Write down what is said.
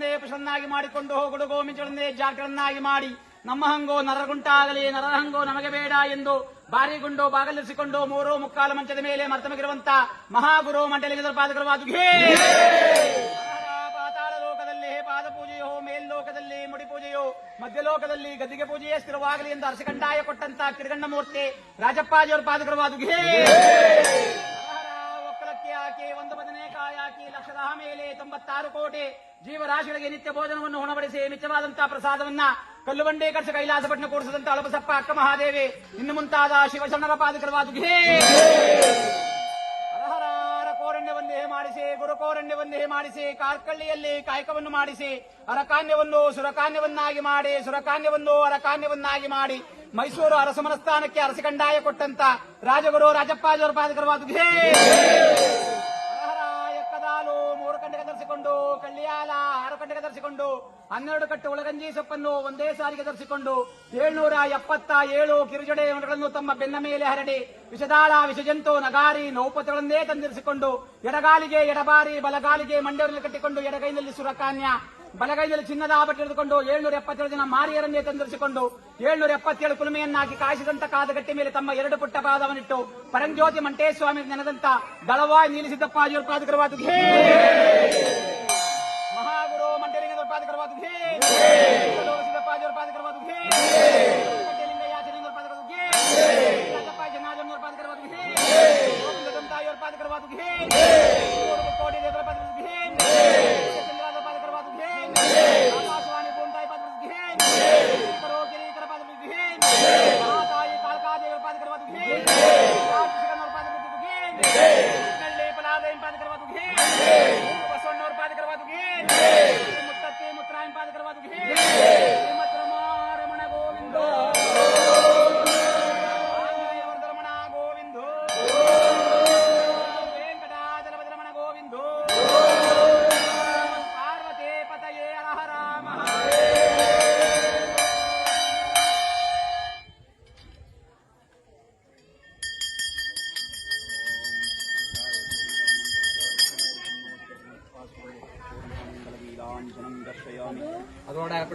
ಮಿಂಚುಗಳನ್ನೇ ಪ್ರಸನ್ನಾಗಿ ಮಾಡಿಕೊಂಡು ಗುಡುಗೋ ಮಿಂಚುಗಳನ್ನೇ ಜಾಗಗಳನ್ನಾಗಿ ಮಾಡಿ ನಮ್ಮ ಹಂಗೋ ನರಗುಂಟಾಗಲಿ ನರಹಂಗೋ ನಮಗೆ ಬೇಡ ಎಂದು ಬಾರಿಗುಂಡು ಬಾಗಲಿರಿಸಿಕೊಂಡು 3 ಮಂಚದ ಮೇಲೆ ಮರ್ತಮಗಿರುವಂತ ಮಹಾಗುರು ಮಂಡಲಿಗೆ ಪಾದಕರವಾದ ಪಾತಾಳ ಲೋಕದಲ್ಲಿ ಪಾದಪೂಜೆಯೋ ಮೇಲ್ಲೋಕದಲ್ಲಿ ಮುಡಿಪೂಜೆಯೋ ಮಧ್ಯಲೋಕದಲ್ಲಿ ಗದ್ದಿಗೆ ಪೂಜೆಯೇ ಸ್ಥಿರವಾಗಲಿ ಎಂದು ಅರಸಕಂಡಾಯ ಕೊಟ್ಟಂತ ಕಿರಗಣ್ಣ ಮೂರ್ತಿ ರಾಜಪ್ಪಾಜಿಯವರ ಪಾದಕರವಾದ ಒಕ್ಕಲಕ್ಕಿ ಹಾಕಿ 1 ಬದನೆಕಾಯಿ ಹಾಕಿ ಲಕ್ಷದ ಮೇಲೆ 96 ಕೋಟಿ ಜೀವರಾಶಿಗಳಿಗೆ ನಿತ್ಯ ಭೋಜನವನ್ನು ಉಣಬಡಿಸಿ ಮಿಚ್ಚವಾದಂತಹ ಪ್ರಸಾದವನ್ನ ಕಲ್ಲುಬಂಡೆ ಕರ್ಸ ಕೈಲಾಸಪಟ್ಟಣ ಕೂಡಿಸಿದಂತ ಅಳಬಸಪ್ಪ ಅಕ್ಕ ಮಹಾದೇವಿ ಇನ್ನು ಮುಂತಾದ ಶಿವಶರಣರ ಪಾದಕರವಾದ ಹರಹರ ಕೋರಣ್ಯವನ್ನೇ ಮಾಡಿಸಿ ಗುರುಕೋರಣ್ಯವನ್ನೇ ಮಾಡಿಸಿ ಕಾರ್ಕಳ್ಳಿಯಲ್ಲಿ ಕಾಯಕವನ್ನು ಮಾಡಿಸಿ ಅರಕಾನ್ಯವನ್ನು ಸುರಕಾನ್ಯವನ್ನಾಗಿ ಮಾಡಿ ಸುರಕಾನ್ಯವನ್ನು ಅರಕಾನ್ಯವನ್ನಾಗಿ ಮಾಡಿ ಮೈಸೂರು ಅರಸ ಮನಸ್ಥಾನಕ್ಕೆ ಅರಸಕಂಡಾಯ ಕೊಟ್ಟಂತ ರಾಜಗುರು ರಾಜಪ್ಪಾಜಿಯವರ ಪಾದಕರವಾದ ಎಕ್ಕದಾಲು 3 ಕಂಡೆಗೆ ಧರಿಸಿಕೊಂಡು ಕಳ್ಳಿಯಾಲ 6 ಕಂಡೆಗೆ ಧರಿಸಿಕೊಂಡು 12 ಕಟ್ಟು ಒಳಗಂಜಿ ಸೊಪ್ಪನ್ನು ಒಂದೇ ಸಾರಿಗೆ ಧರಿಸಿಕೊಂಡು 777 ಕಿರುಜಡೆಗಳನ್ನು ತಮ್ಮ ಬೆನ್ನ ಮೇಲೆ ಹರಡಿ ವಿಷದಾಳ ವಿಷಜಂತು ನಗಾರಿ ನೌಪಥಗಳನ್ನೇ ತಂದಿರಿಸಿಕೊಂಡು ಎಡಗಾಲಿಗೆ ಎಡಬಾರಿ ಬಲಗಾಲಿಗೆ ಮಂಡ್ಯವನ್ನು ಕಟ್ಟಿಕೊಂಡು ಎಡಗೈನಲ್ಲಿ ಸುರಕಾನ್ಯ ಬಲಗೈನಲ್ಲಿ ಚಿನ್ನದ ಆಭರಣ ಹಿಡಿದುಕೊಂಡು 777 ಜನ ಮಾರಿಯರನ್ನೇ ತಂದಿರಿಸಿಕೊಂಡು 777 ಕುಲುಮೆಯನ್ನಾಕಿ ಕಾಯಿಸಿದಂತ ಕಾದಗಟ್ಟಿ ಮೇಲೆ ತಮ್ಮ 2 ಪುಟ್ಟ ಪಾದವನ್ನಿಟ್ಟು ಪರಂಜ್ಯೋತಿ ಮಂಟೇಸ್ವಾಮಿ ನೆನೆದಂತ ದಳವಾಯಿ ನೀಲಿಸಿದ್ದಪ್ಪಾಜಿಯವರ ಪಾದಕರವಾದ ಮಹಾಗುರು ಮಂಟಲಿಂಗದ ಪಾದಕರವಾದ ಸಿದ್ದಪ್ಪಾಜಿಯವರ ಪಾದಕರವಾದ ಲಿಂಗಯ್ಯಾಚನೆಯವರ ಪಾದಕರವಾದ ರಾಜಪ್ಪ ಜನಾರ್ದನವರ ಪಾದಕರವಾದ ತಾಯಿಯವರ ಪಾದಕರವಾದ ಕೋಟಿ ದೇವರ ಪಾದಕರವಾದ ಚಂದ್ರಾದ ಪಾದಕರವಾದ ಆಕಾಶವಾಣಿ ಭೂಮತಾಯಿ ಪಾದಕರವಾದ ಕಿರೀಕರ ಪಾದಕರವಾದ ಮಹಾತಾಯಿ ಕಾಳಕಾದೇವಿಯವರ ಪಾದಕರವಾದ ಪಾದಕರವಾದ ಫಲಾದಯನ್ ಪಾದಕರವಾದ ಬಸವಣ್ಣವರ ಪಾದಕರವಾದ ಮುತ್ತತ್ತಿ ಮುತ್ತರಾಯನ್ ಪಾದಕರವಾದ ಶ್ರೀಮತ್ ರಮಣ ಗೋವಿಂದ ರಮಣ ಗೋವಿಂದ ವೆಂಕಟಾಚಲಪತಿ ರಮಣ ಗೋವಿಂದ ಪಾರ್ವತಿ ಪತಯೇ ಹರ ಮಹಾದೇವ.